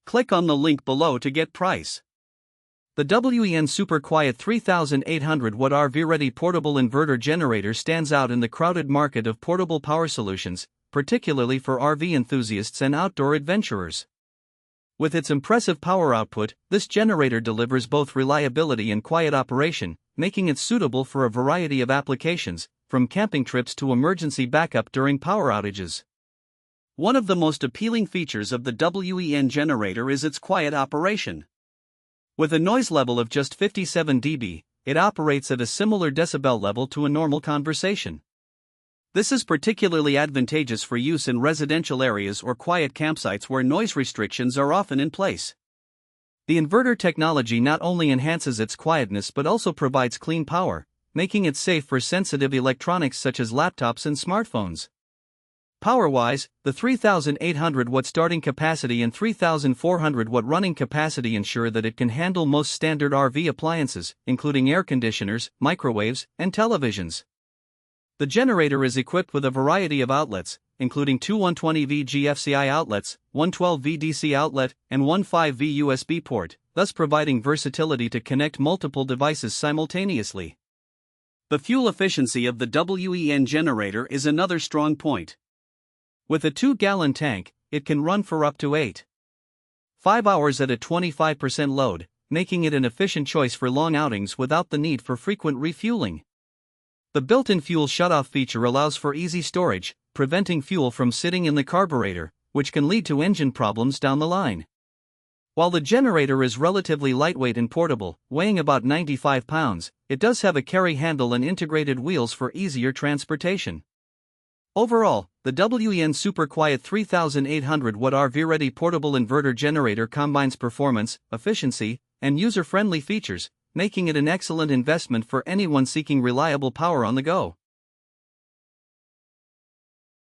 Click on the link below to get price. The WEN Super Quiet 3800-watt RV-Ready Portable Inverter Generator stands out in the crowded market of portable power solutions, particularly for RV enthusiasts and outdoor adventurers. With its impressive power output, this generator delivers both reliability and quiet operation, making it suitable for a variety of applications, from camping trips to emergency backup during power outages. One of the most appealing features of the WEN generator is its quiet operation. With a noise level of just 57 dB, it operates at a similar decibel level to a normal conversation. This is particularly advantageous for use in residential areas or quiet campsites where noise restrictions are often in place. The inverter technology not only enhances its quietness but also provides clean power, making it safe for sensitive electronics such as laptops and smartphones. Power-wise, the 3,800-watt starting capacity and 3,400-watt running capacity ensure that it can handle most standard RV appliances, including air conditioners, microwaves, and televisions. The generator is equipped with a variety of outlets, including two 120V GFCI outlets, one 12V DC outlet, and one 5V USB port, thus providing versatility to connect multiple devices simultaneously. The fuel efficiency of the WEN generator is another strong point. With a 2-gallon tank, it can run for up to 8.5 hours at a 25% load, making it an efficient choice for long outings without the need for frequent refueling. The built-in fuel shutoff feature allows for easy storage, preventing fuel from sitting in the carburetor, which can lead to engine problems down the line. While the generator is relatively lightweight and portable, weighing about 95 pounds, it does have a carry handle and integrated wheels for easier transportation. Overall, the WEN Super Quiet 3800-watt RV-Ready Portable Inverter Generator combines performance, efficiency, and user-friendly features, making it an excellent investment for anyone seeking reliable power on the go.